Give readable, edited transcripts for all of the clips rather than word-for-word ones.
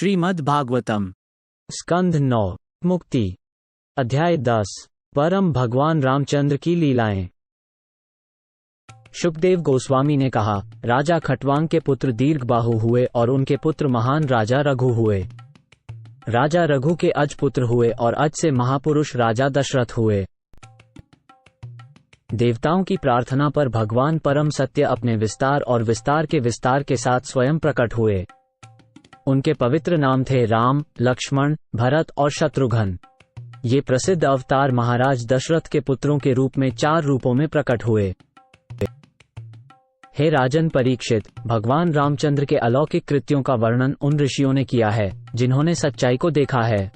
श्रीमद् भागवतम स्कंध 9 मुक्ति अध्याय 10 परम भगवान रामचंद्र की लीलाएं। शुकदेव गोस्वामी ने कहा, राजा खटवांग के पुत्र दीर्घबाहु हुए और उनके पुत्र महान राजा रघु हुए। राजा रघु के अज पुत्र हुए और अज से महापुरुष राजा दशरथ हुए। देवताओं की प्रार्थना पर भगवान परम सत्य अपने विस्तार और विस्तार के साथ स्वयं प्रकट हुए। उनके पवित्र नाम थे राम, लक्ष्मण, भरत और शत्रुघ्न। ये प्रसिद्ध अवतार महाराज दशरथ के पुत्रों के रूप में 4 रूपों में प्रकट हुए। हे राजन परीक्षित, भगवान रामचंद्र के अलौकिक कृत्यों का वर्णन उन ऋषियों ने किया है जिन्होंने सच्चाई को देखा है।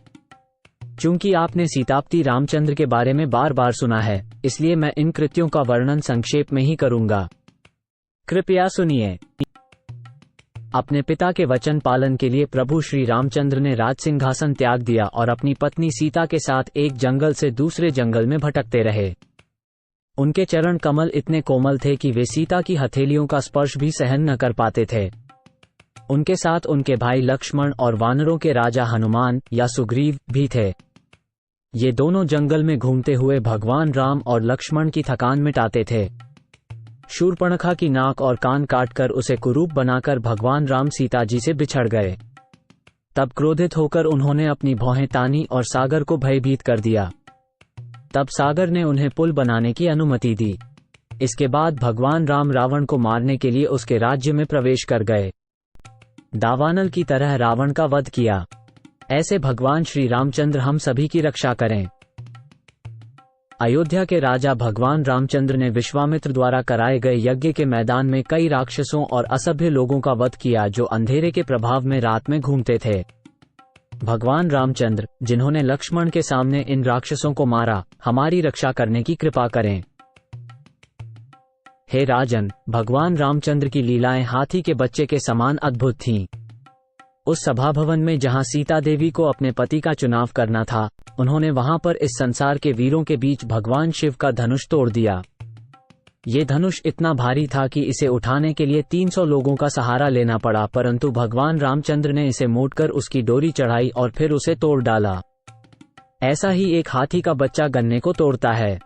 चूंकि आपने सीतापति रामचंद्र के बारे में बार बार सुना है, इसलिए मैं इन कृत्यों का वर्णन संक्षेप में ही करूंगा। कृपया सुनिए। अपने पिता के वचन पालन के लिए प्रभु श्री रामचंद्र ने राज सिंहासन त्याग दिया और अपनी पत्नी सीता के साथ एक जंगल से दूसरे जंगल में भटकते रहे। उनके चरण कमल इतने कोमल थे कि वे सीता की हथेलियों का स्पर्श भी सहन न कर पाते थे। उनके साथ उनके भाई लक्ष्मण और वानरों के राजा हनुमान या सुग्रीव भी थे। ये दोनों जंगल में घूमते हुए भगवान राम और लक्ष्मण की थकान मिटाते थे। शूर्पणखा की नाक और कान काटकर उसे कुरूप बनाकर भगवान राम सीता जी से बिछड़ गए। तब क्रोधित होकर उन्होंने अपनी भौहें तानी और सागर को भयभीत कर दिया। तब सागर ने उन्हें पुल बनाने की अनुमति दी। इसके बाद भगवान राम रावण को मारने के लिए उसके राज्य में प्रवेश कर गए। दावानल की तरह रावण का वध किया। ऐसे भगवान श्री रामचंद्र हम सभी की रक्षा करें। अयोध्या के राजा भगवान रामचंद्र ने विश्वामित्र द्वारा कराए गए यज्ञ के मैदान में कई राक्षसों और असभ्य लोगों का वध किया जो अंधेरे के प्रभाव में रात में घूमते थे। भगवान रामचंद्र, जिन्होंने लक्ष्मण के सामने इन राक्षसों को मारा, हमारी रक्षा करने की कृपा करें। हे राजन, भगवान रामचंद्र की लीलाएं हाथी के बच्चे के समान अद्भुत थीं। उस सभा भवन में जहां सीता देवी को अपने पति का चुनाव करना था, उन्होंने वहां पर इस संसार के वीरों के बीच भगवान शिव का धनुष तोड़ दिया। ये धनुष इतना भारी था कि इसे उठाने के लिए 300 लोगों का सहारा लेना पड़ा, परंतु भगवान रामचंद्र ने इसे मोड़कर उसकी डोरी चढ़ाई और फिर उसे तोड़ डाला। ऐसा ही एक हाथी का बच्चा गन्ने को तोड़ता है।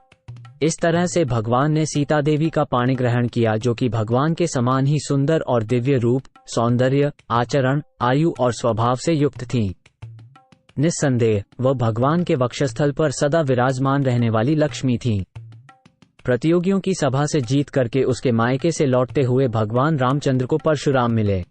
इस तरह से भगवान ने सीता देवी का पाणी ग्रहण किया, जो कि भगवान के समान ही सुंदर और दिव्य रूप, सौंदर्य, आचरण, आयु और स्वभाव से युक्त थीं। निस्संदेह वह भगवान के वक्षस्थल पर सदा विराजमान रहने वाली लक्ष्मी थीं। प्रतियोगियों की सभा से जीत करके उसके मायके से लौटते हुए भगवान रामचंद्र को परशुराम मिले।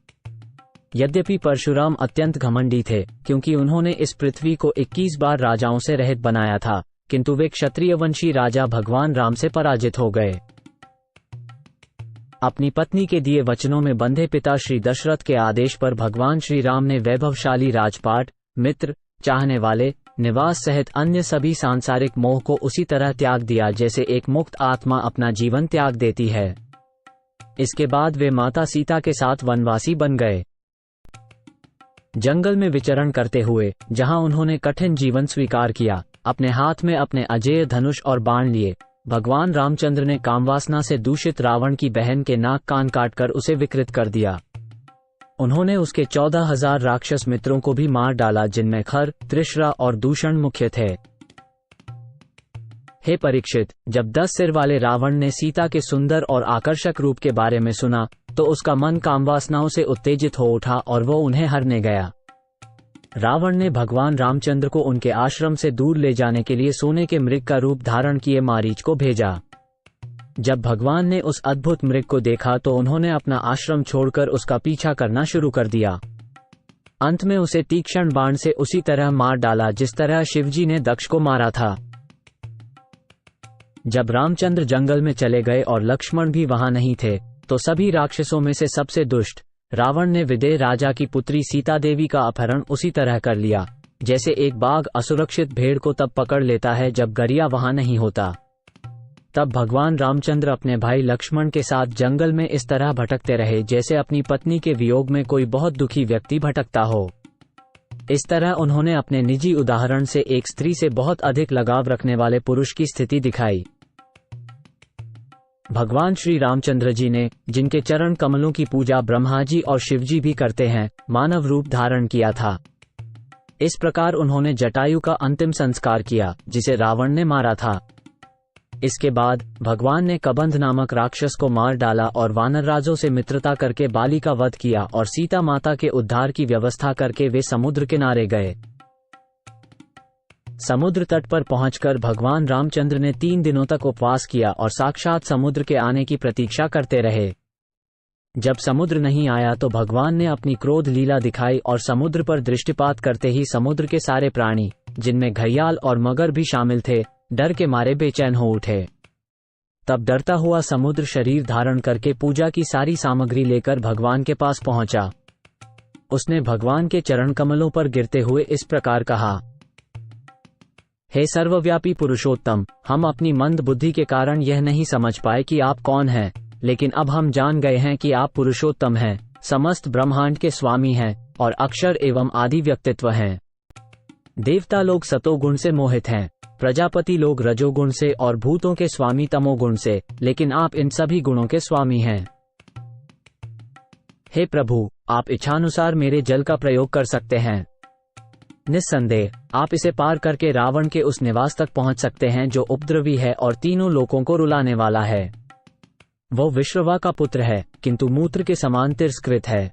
यद्यपि परशुराम अत्यंत घमंडी थे, क्योंकि उन्होंने इस पृथ्वी को 21 बार राजाओं से रहित बनाया था, किंतु वे क्षत्रिय वंशी राजा भगवान राम से पराजित हो गए। अपनी पत्नी के दिए वचनों में बंधे पिता श्री दशरथ के आदेश पर भगवान श्री राम ने वैभवशाली राजपाट, मित्र, चाहने वाले, निवास सहित अन्य सभी सांसारिक मोह को उसी तरह त्याग दिया जैसे एक मुक्त आत्मा अपना जीवन त्याग देती है। इसके बाद वे माता सीता के साथ वनवासी बन गए। जंगल में विचरण करते हुए जहां उन्होंने कठिन जीवन स्वीकार किया, अपने हाथ में अपने अजेय धनुष और बाण लिए, भगवान रामचंद्र ने कामवासना से दूषित रावण की बहन के नाक कान काटकर उसे विकृत कर दिया। उन्होंने उसके 14,000 राक्षस मित्रों को भी मार डाला, जिनमें खर, त्रिशरा और दूषण मुख्य थे। हे परीक्षित, जब 10 सिर वाले रावण ने सीता के सुंदर और आकर्षक रूप के बारे में सुना, तो उसका मन कामवासनाओं से उत्तेजित हो उठा और वो उन्हें हरने गया। रावण ने भगवान रामचंद्र को उनके आश्रम से दूर ले जाने के लिए सोने के मृग का रूप धारण किए मारीच को भेजा। जब भगवान ने उस अद्भुत मृग को देखा तो उन्होंने अपना आश्रम छोड़कर उसका पीछा करना शुरू कर दिया। अंत में उसे तीक्ष्ण बाण से उसी तरह मार डाला जिस तरह शिवजी ने दक्ष को मारा था। जब रामचंद्र जंगल में चले गए और लक्ष्मण भी वहां नहीं थे, तो सभी राक्षसों में से सबसे दुष्ट रावण ने विदेह राजा की पुत्री सीता देवी का अपहरण उसी तरह कर लिया, जैसे एक बाघ असुरक्षित भेड़ को तब पकड़ लेता है जब गरिया वहां नहीं होता। तब भगवान रामचंद्र अपने भाई लक्ष्मण के साथ जंगल में इस तरह भटकते रहे जैसे अपनी पत्नी के वियोग में कोई बहुत दुखी व्यक्ति भटकता हो। इस तरह उन्होंने अपने निजी उदाहरण से एक स्त्री से बहुत अधिक लगाव रखने वाले पुरुष की स्थिति दिखाई। भगवान श्री रामचंद्र जी ने, जिनके चरण कमलों की पूजा ब्रह्मा जी और शिव जी भी करते हैं, मानव रूप धारण किया था। इस प्रकार उन्होंने जटायु का अंतिम संस्कार किया, जिसे रावण ने मारा था। इसके बाद भगवान ने कबंध नामक राक्षस को मार डाला और वानर राजों से मित्रता करके बाली का वध किया और सीता माता के उद्धार की व्यवस्था करके वे समुद्र किनारे गए। समुद्र तट पर पहुंचकर भगवान रामचंद्र ने 3 दिनों तक उपवास किया और साक्षात समुद्र के आने की प्रतीक्षा करते रहे। जब समुद्र नहीं आया तो भगवान ने अपनी क्रोध लीला दिखाई और समुद्र पर दृष्टिपात करते ही समुद्र के सारे प्राणी, जिनमें घड़ियाल और मगर भी शामिल थे, डर के मारे बेचैन हो उठे। तब डरता हुआ समुद्र शरीर धारण करके पूजा की सारी सामग्री लेकर भगवान के पास पहुंचा। उसने भगवान के चरण कमलों पर गिरते हुए इस प्रकार कहा, हे सर्वव्यापी पुरुषोत्तम, हम अपनी मंद बुद्धि के कारण यह नहीं समझ पाए कि आप कौन हैं, लेकिन अब हम जान गए हैं कि आप पुरुषोत्तम हैं, समस्त ब्रह्मांड के स्वामी हैं और अक्षर एवं आदि व्यक्तित्व हैं। देवता लोग सतोगुण से मोहित हैं, प्रजापति लोग रजोगुण से और भूतों के स्वामी तमोगुण से, लेकिन आप इन सभी गुणों के स्वामी हैं। हे प्रभु, आप इच्छानुसार मेरे जल का प्रयोग कर सकते हैं। निस्संदेह आप इसे पार करके रावण के उस निवास तक पहुंच सकते हैं जो उपद्रवी है और तीनों लोकों को रुलाने वाला है। वो विश्रवा का पुत्र है, किंतु मूत्र के समान तिरस्कृत है।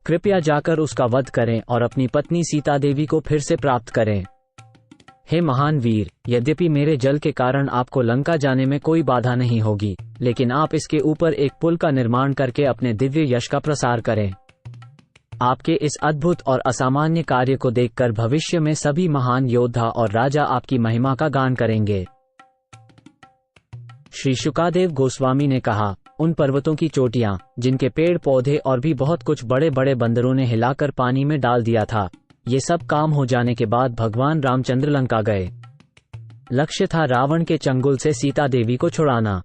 कृपया जाकर उसका वध करें और अपनी पत्नी सीता देवी को फिर से प्राप्त करें। हे महान वीर, यद्यपि मेरे जल के कारण आपको लंका जाने में कोई बाधा नहीं होगी, लेकिन आप इसके ऊपर एक पुल का निर्माण करके अपने दिव्य यश का प्रसार करें। आपके इस अद्भुत और असामान्य कार्य को देखकर भविष्य में सभी महान योद्धा और राजा आपकी महिमा का गान करेंगे। श्री शुकादेव गोस्वामी ने कहा, उन पर्वतों की चोटियां, जिनके पेड़ पौधे और भी बहुत कुछ बड़े बड़े बंदरों ने हिलाकर पानी में डाल दिया था, ये सब काम हो जाने के बाद भगवान रामचंद्र लंका गए। लक्ष्य था रावण के चंगुल से सीता देवी को छुड़ाना।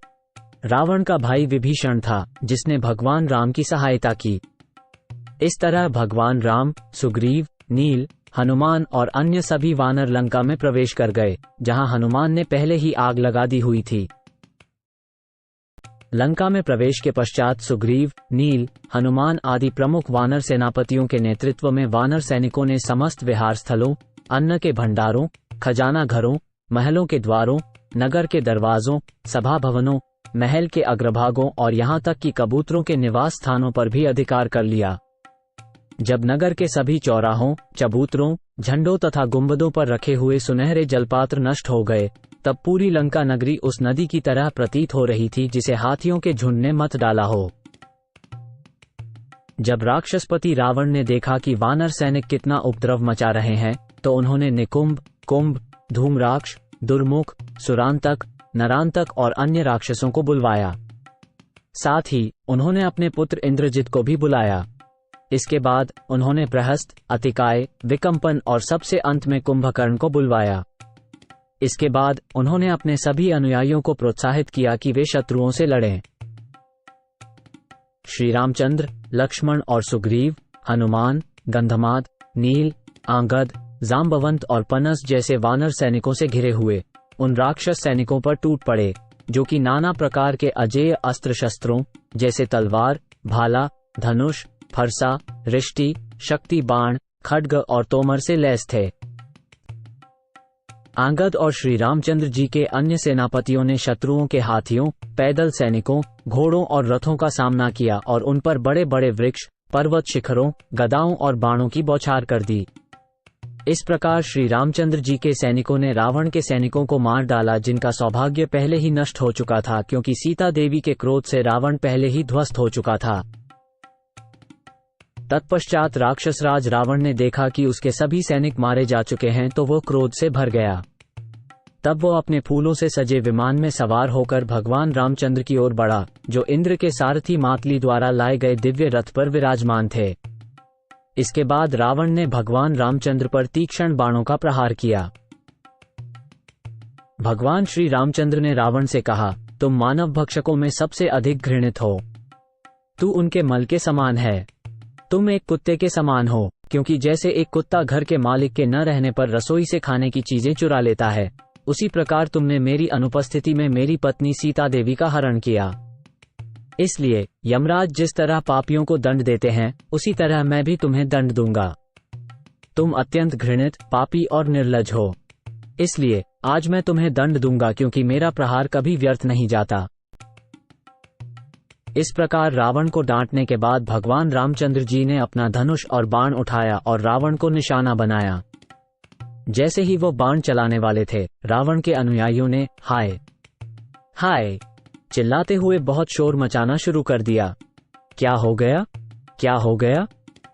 रावण का भाई विभीषण था, जिसने भगवान राम की सहायता की। इस तरह भगवान राम, सुग्रीव, नील, हनुमान और अन्य सभी वानर लंका में प्रवेश कर गए, जहां हनुमान ने पहले ही आग लगा दी हुई थी। लंका में प्रवेश के पश्चात सुग्रीव, नील, हनुमान आदि प्रमुख वानर सेनापतियों के नेतृत्व में वानर सैनिकों ने समस्त विहार स्थलों, अन्न के भंडारों, खजाना घरों, महलों के द्वारों, नगर के दरवाजों, सभा भवनों, महल के अग्रभागों और यहां तक कि कबूतरों के निवास स्थानों पर भी अधिकार कर लिया। जब नगर के सभी चौराहों, चबूतरों, झंडों तथा गुंबदों पर रखे हुए सुनहरे जलपात्र नष्ट हो गए, तब पूरी लंका नगरी उस नदी की तरह प्रतीत हो रही थी जिसे हाथियों के झुंड ने मत डाला हो। जब राक्षसपति रावण ने देखा कि वानर सैनिक कितना उपद्रव मचा रहे हैं, तो उन्होंने निकुंभ, कुंभ, धूम्राक्ष, दुर्मुख, सुरांतक, नरांतक और अन्य राक्षसों को बुलवाया। साथ ही उन्होंने अपने पुत्र इंद्रजित को भी बुलाया। इसके बाद उन्होंने प्रहस्त, अतिकाय, विकंपन और सबसे अंत में कुंभकर्ण को बुलवाया। इसके बाद उन्होंने अपने सभी अनुयायियों को प्रोत्साहित किया कि वे शत्रुओं से लड़ें। श्री रामचंद्र, लक्ष्मण और सुग्रीव, हनुमान, गंधमाद, नील, आंगद, जाम्बवंत और पनस जैसे वानर सैनिकों से घिरे हुए उन राक्षस सैनिकों पर टूट पड़े, जो कि नाना प्रकार के अजेय अस्त्र शस्त्रों जैसे तलवार, भाला, धनुष, फरसा, रिष्टि, शक्ति बाण, खड्ग और तोमर से लैस थे। आंगद और श्री रामचंद्र जी के अन्य सेनापतियों ने शत्रुओं के हाथियों, पैदल सैनिकों, घोड़ों और रथों का सामना किया और उन पर बड़े बड़े वृक्ष, पर्वत शिखरों, गदाओं और बाणों की बौछार कर दी। इस प्रकार श्री रामचंद्र जी के सैनिकों ने रावण के सैनिकों को मार डाला, जिनका सौभाग्य पहले ही नष्ट हो चुका था, क्योंकि सीता देवी के क्रोध से रावण पहले ही ध्वस्त हो चुका था। तत्पश्चात राक्षसराज रावण ने देखा कि उसके सभी सैनिक मारे जा चुके हैं, तो वो क्रोध से भर गया। तब वो अपने फूलों से सजे विमान में सवार होकर भगवान रामचंद्र की ओर बढ़ा, जो इंद्र के सारथी मातली द्वारा लाए गए दिव्य रथ पर विराजमान थे। इसके बाद रावण ने भगवान रामचंद्र पर तीक्ष्ण बाणों का प्रहार किया। भगवान श्री रामचंद्र ने रावण से कहा, तुम मानव भक्षकों में सबसे अधिक घृणित हो। तू उनके मल के समान है। तुम एक कुत्ते के समान हो, क्योंकि जैसे एक कुत्ता घर के मालिक के न रहने पर रसोई से खाने की चीजें चुरा लेता है, उसी प्रकार तुमने मेरी अनुपस्थिति में मेरी पत्नी सीता देवी का हरण किया। इसलिए यमराज जिस तरह पापियों को दंड देते हैं, उसी तरह मैं भी तुम्हें दंड दूंगा। तुम अत्यंत घृणित, पापी और निर्लज हो, इसलिए आज मैं तुम्हें दंड दूंगा, क्योंकि मेरा प्रहार कभी व्यर्थ नहीं जाता। इस प्रकार रावण को डांटने के बाद भगवान रामचंद्र जी ने अपना धनुष और बाण उठाया और रावण को निशाना बनाया। जैसे ही वो बाण चलाने वाले थे, रावण के अनुयायियों ने हाय हाय चिल्लाते हुए बहुत शोर मचाना शुरू कर दिया। क्या हो गया, क्या हो गया?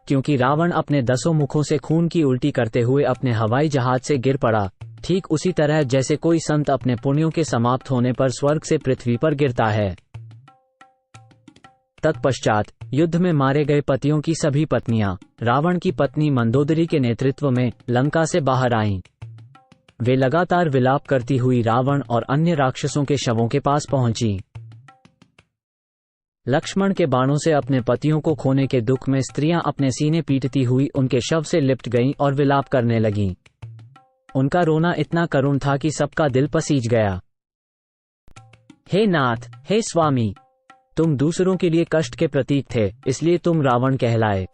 क्योंकि रावण अपने 10 मुखों से खून की उल्टी करते हुए अपने हवाई जहाज से गिर पड़ा, ठीक उसी तरह जैसे कोई संत अपने पुण्यों के समाप्त होने पर स्वर्ग से पृथ्वी पर गिरता है। तत्पश्चात युद्ध में मारे गए पतियों की सभी पत्नियां रावण की पत्नी मंदोदरी के नेतृत्व में लंका से बाहर आईं। वे लगातार विलाप करती हुई रावण और अन्य राक्षसों के शवों के पास पहुंची। लक्ष्मण के बाणों से अपने पतियों को खोने के दुख में स्त्रियां अपने सीने पीटती हुई उनके शव से लिपट गईं और विलाप करने लगीं। उनका रोना इतना करुण था कि सबका दिल पसीज गया। हे नाथ, हे स्वामी, तुम दूसरों के लिए कष्ट के प्रतीक थे, इसलिए तुम रावण कहलाए।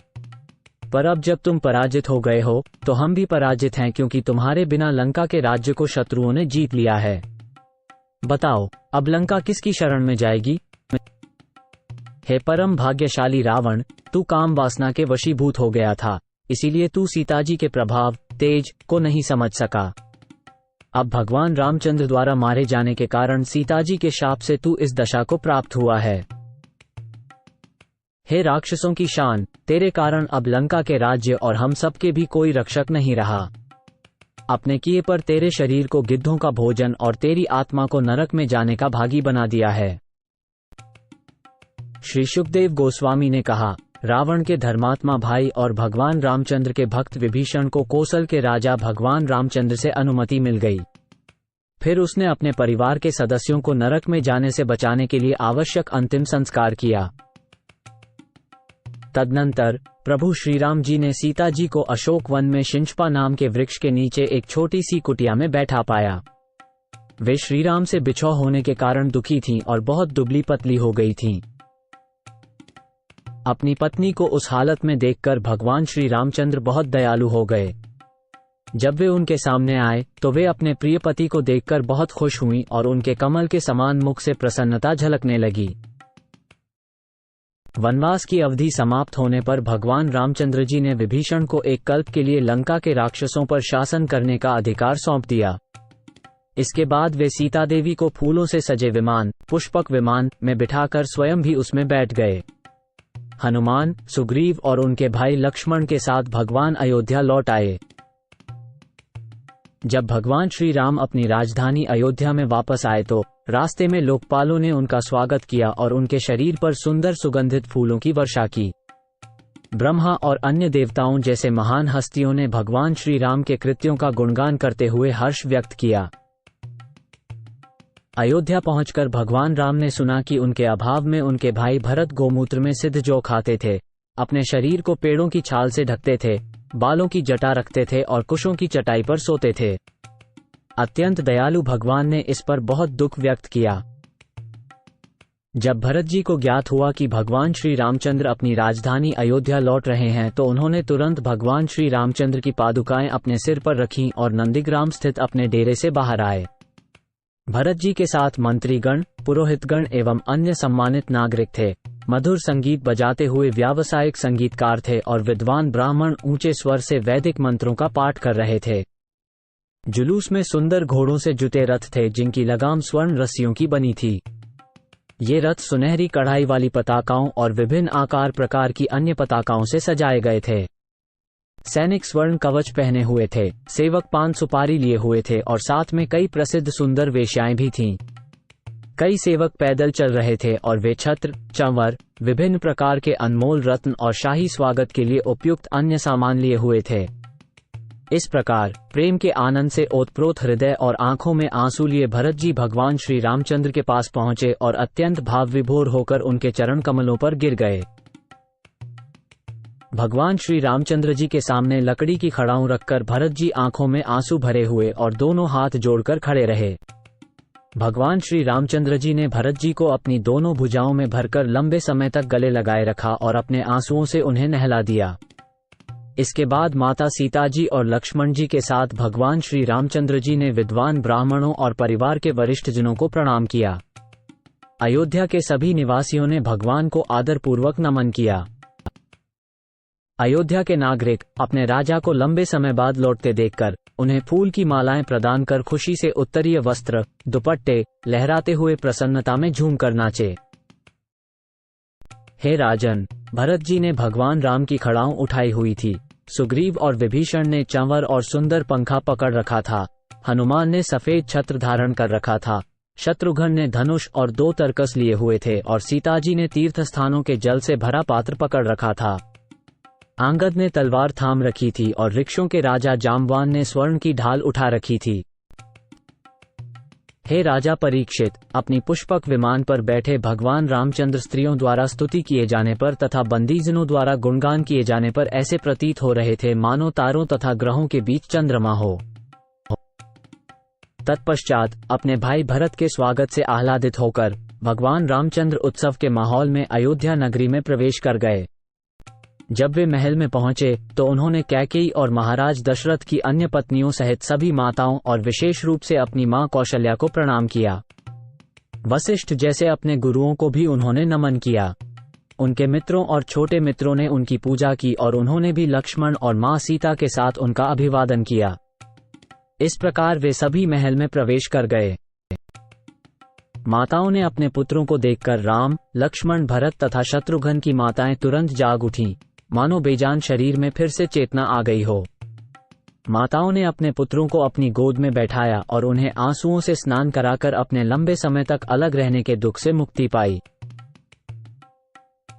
पर अब जब तुम पराजित हो गए हो, तो हम भी पराजित हैं, क्योंकि तुम्हारे बिना लंका के राज्य को शत्रुओं ने जीत लिया है। बताओ, अब लंका किसकी शरण में जाएगी? हे परम भाग्यशाली रावण, तू काम वासना के वशीभूत हो गया था, इसीलिए तू सीताजी के प्रभाव, तेज को नहीं समझ सका। अब भगवान रामचंद्र द्वारा मारे जाने के कारण सीताजी के शाप से तू इस दशा को प्राप्त हुआ है। हे राक्षसों की शान, तेरे कारण अब लंका के राज्य और हम सब के भी कोई रक्षक नहीं रहा। अपने किए पर तेरे शरीर को गिद्धों का भोजन और तेरी आत्मा को नरक में जाने का भागी बना दिया है। श्री सुखदेव गोस्वामी ने कहा, रावण के धर्मात्मा भाई और भगवान रामचंद्र के भक्त विभीषण को कोसल के राजा भगवान रामचंद्र से अनुमति मिल गई। फिर उसने अपने परिवार के सदस्यों को नरक में जाने से बचाने के लिए आवश्यक अंतिम संस्कार किया। तदनंतर प्रभु श्रीराम जी ने सीता जी को अशोक वन में शिंशपा नाम के वृक्ष के नीचे एक छोटी सी कुटिया में बैठा पाया। वे श्रीराम से बिछोह होने के कारण दुखी थीं और बहुत दुबली पतली हो गई थीं। अपनी पत्नी को उस हालत में देखकर भगवान श्री रामचंद्र बहुत दयालु हो गए। जब वे उनके सामने आए तो वे अपने प्रिय पति को देखकर बहुत खुश हुईं और उनके कमल के समान मुख से प्रसन्नता झलकने लगी। वनवास की अवधि समाप्त होने पर भगवान रामचंद्र जी ने विभीषण को एक कल्प के लिए लंका के राक्षसों पर शासन करने का अधिकार सौंप दिया। इसके बाद वे सीता देवी को फूलों से सजे विमान, पुष्पक विमान में बिठाकर स्वयं भी उसमें बैठ गए। हनुमान, सुग्रीव और उनके भाई लक्ष्मण के साथ भगवान अयोध्या लौट आए। जब भगवान श्री राम अपनी राजधानी अयोध्या में वापस आए तो रास्ते में लोकपालों ने उनका स्वागत किया और उनके शरीर पर सुंदर सुगंधित फूलों की वर्षा की। ब्रह्मा और अन्य देवताओं जैसे महान हस्तियों ने भगवान श्री राम के कृत्यों का गुणगान करते हुए हर्ष व्यक्त किया। अयोध्या पहुंचकर भगवान राम ने सुना कि उनके अभाव में उनके भाई भरत गोमूत्र में सिद्ध जौ खाते थे, अपने शरीर को पेड़ों की छाल से ढकते थे, बालों की जटा रखते थे और कुशों की चटाई पर सोते थे। अत्यंत दयालु भगवान ने इस पर बहुत दुख व्यक्त किया। जब भरत जी को ज्ञात हुआ कि भगवान श्री रामचंद्र अपनी राजधानी अयोध्या लौट रहे हैं तो उन्होंने तुरंत भगवान श्री रामचंद्र की पादुकाएं अपने सिर पर रखीं और नंदीग्राम स्थित अपने डेरे से बाहर आए। भरत जी के साथ मंत्रीगण, पुरोहितगण एवं अन्य सम्मानित नागरिक थे। मधुर संगीत बजाते हुए व्यावसायिक संगीतकार थे और विद्वान ब्राह्मण ऊंचे स्वर से वैदिक मंत्रों का पाठ कर रहे थे। जुलूस में सुंदर घोड़ों से जुटे रथ थे जिनकी लगाम स्वर्ण रस्सियों की बनी थी। ये रथ सुनहरी कढ़ाई वाली पताकाओं और विभिन्न आकार प्रकार की अन्य पताकाओं से सजाए गए थे। सैनिक स्वर्ण कवच पहने हुए थे, सेवक पान सुपारी लिए हुए थे और साथ में कई प्रसिद्ध सुंदर वेश्याएं भी थीं। कई सेवक पैदल चल रहे थे और वे छत्र, चंवर, विभिन्न प्रकार के अनमोल रत्न और शाही स्वागत के लिए उपयुक्त अन्य सामान लिए हुए थे। इस प्रकार प्रेम के आनंद से ओतप्रोत हृदय और आंखों में आंसू लिए भरत जी भगवान श्री रामचंद्र के पास पहुंचे और अत्यंत भाव विभोर होकर उनके चरण कमलों पर गिर गए। भगवान श्री रामचंद्र जी के सामने लकड़ी की खड़ाऊ रखकर भरत जी आंखों में आंसू भरे हुए और दोनों हाथ जोड़कर खड़े रहे। भगवान श्री रामचंद्र जी ने भरत जी को अपनी दोनों भुजाओं में भरकर लंबे समय तक गले लगाए रखा और अपने आंसुओं से उन्हें नहला दिया। इसके बाद माता सीता जी और लक्ष्मण जी के साथ भगवान श्री रामचंद्र जी ने विद्वान ब्राह्मणों और परिवार के वरिष्ठ जनों को प्रणाम किया। अयोध्या के सभी निवासियों ने भगवान को आदरपूर्वक नमन किया। अयोध्या के नागरिक अपने राजा को लंबे समय बाद लौटते देखकर उन्हें फूल की मालाएं प्रदान कर खुशी से उत्तरीय वस्त्र, दुपट्टे लहराते हुए प्रसन्नता में झूमकर नाचे। हे राजन, भरत जी ने भगवान राम की खड़ाऊ उठाई हुई थी। सुग्रीव और विभीषण ने चंवर और सुंदर पंखा पकड़ रखा था। हनुमान ने सफेद छत्र धारण कर रखा था। शत्रुघ्न ने धनुष और 2 तरकस लिए हुए थे और सीताजी ने तीर्थ स्थानों के जल से भरा पात्र पकड़ रखा था। अंगद ने तलवार थाम रखी थी और वृक्षों के राजा जाम्बवान ने स्वर्ण की ढाल उठा रखी थी। हे राजा परीक्षित, अपनी पुष्पक विमान पर बैठे भगवान रामचंद्र स्त्रियों द्वारा स्तुति किए जाने पर तथा बंदीजनों द्वारा गुणगान किए जाने पर ऐसे प्रतीत हो रहे थे मानो तारों तथा ग्रहों के बीच चंद्रमा हो। तत्पश्चात अपने भाई भरत के स्वागत से आह्लादित होकर भगवान रामचंद्र उत्सव के माहौल में अयोध्या नगरी में प्रवेश कर गए। जब वे महल में पहुंचे तो उन्होंने कैकेयी और महाराज दशरथ की अन्य पत्नियों सहित सभी माताओं और विशेष रूप से अपनी मां कौशल्या को प्रणाम किया। वशिष्ठ जैसे अपने गुरुओं को भी उन्होंने नमन किया। उनके मित्रों और छोटे मित्रों ने उनकी पूजा की और उन्होंने भी लक्ष्मण और मां सीता के साथ उनका अभिवादन किया। इस प्रकार वे सभी महल में प्रवेश कर गए। माताओं ने अपने पुत्रों को देखकर राम, लक्ष्मण, भरत तथा शत्रुघ्न की माताएं तुरंत जाग उठीं, मानो बेजान शरीर में फिर से चेतना आ गई हो। माताओं ने अपने पुत्रों को अपनी गोद में बैठाया और उन्हें आंसुओं से स्नान कराकर अपने लंबे समय तक अलग रहने के दुख से मुक्ति पाई।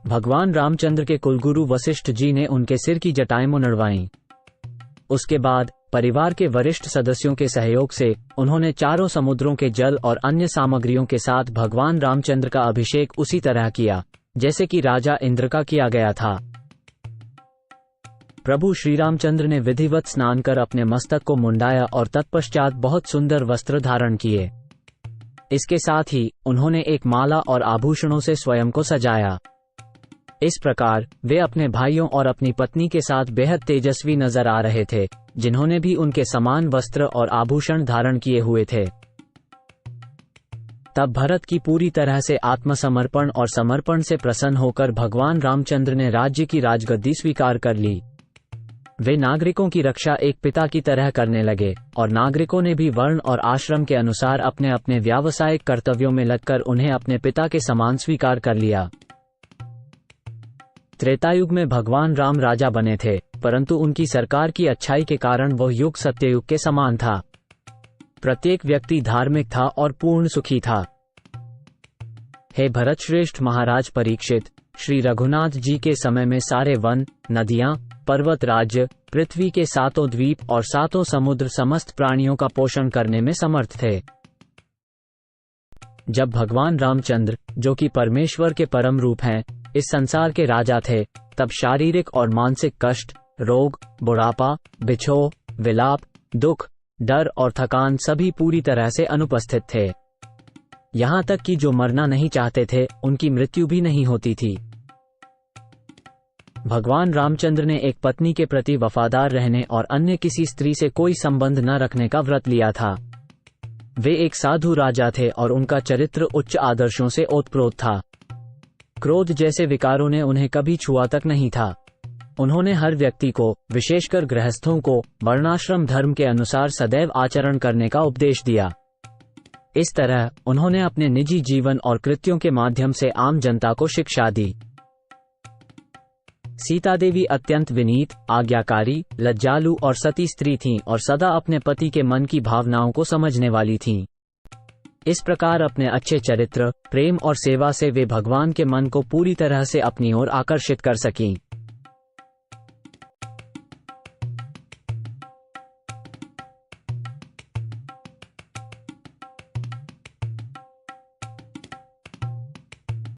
भगवान रामचंद्र के कुलगुरु वशिष्ठ जी ने उनके सिर की जटाएं मुंडवाईं। उसके बाद परिवार के वरिष्ठ सदस्यों के सहयोग से उन्होंने चारों समुद्रों के जल और अन्य सामग्रियों के साथ भगवान रामचंद्र का अभिषेक उसी तरह किया जैसे कि राजा इंद्र का किया गया था। प्रभु श्री रामचंद्र ने विधिवत स्नान कर अपने मस्तक को मुंडाया और तत्पश्चात बहुत सुंदर वस्त्र धारण किए। इसके साथ ही उन्होंने एक माला और आभूषणों से स्वयं को सजाया। इस प्रकार वे अपने भाइयों और अपनी पत्नी के साथ बेहद तेजस्वी नजर आ रहे थे, जिन्होंने भी उनके समान वस्त्र और आभूषण धारण किए हुए थे। तब भरत की पूरी तरह से आत्मसमर्पण और समर्पण से प्रसन्न होकर भगवान रामचंद्र ने राज्य की राजगद्दी स्वीकार कर ली। वे नागरिकों की रक्षा एक पिता की तरह करने लगे और नागरिकों ने भी वर्ण और आश्रम के अनुसार अपने अपने व्यावसायिक कर्तव्यों में लगकर उन्हें अपने पिता के समान स्वीकार कर लिया। त्रेतायुग में भगवान राम राजा बने थे, परंतु उनकी सरकार की अच्छाई के कारण वह युग सत्ययुग के समान था। प्रत्येक व्यक्ति धार्मिक था और पूर्ण सुखी था। हे भरत श्रेष्ठ महाराज परीक्षित, श्री रघुनाथ जी के समय में सारे वन, नदियां, पर्वत राज्य, पृथ्वी के 7 द्वीप और 7 समुद्र समस्त प्राणियों का पोषण करने में समर्थ थे। जब भगवान रामचंद्र, जो कि परमेश्वर के परम रूप हैं, इस संसार के राजा थे, तब शारीरिक और मानसिक कष्ट, रोग, बुढ़ापा, बिछोह, विलाप, दुख, डर और थकान सभी पूरी तरह से अनुपस्थित थे। यहाँ तक कि जो मरना नहीं चाहते थे, उनकी मृत्यु भी नहीं होती थी। भगवान रामचंद्र ने एक पत्नी के प्रति वफादार रहने और अन्य किसी स्त्री से कोई संबंध न रखने का व्रत लिया था। वे एक साधु राजा थे और उनका चरित्र उच्च आदर्शों से ओतप्रोत था। क्रोध जैसे विकारों ने उन्हें कभी छुआ तक नहीं था। उन्होंने हर व्यक्ति को, विशेषकर गृहस्थों को, वर्णाश्रम धर्म के अनुसार सदैव आचरण करने का उपदेश दिया। इस तरह उन्होंने अपने निजी जीवन और कृत्यों के माध्यम से आम जनता को शिक्षा दी। सीता देवी अत्यंत विनीत, आज्ञाकारी, लज्जालु और सती स्त्री थीं और सदा अपने पति के मन की भावनाओं को समझने वाली थीं। इस प्रकार अपने अच्छे चरित्र, प्रेम और सेवा से वे भगवान के मन को पूरी तरह से अपनी ओर आकर्षित कर सकीं।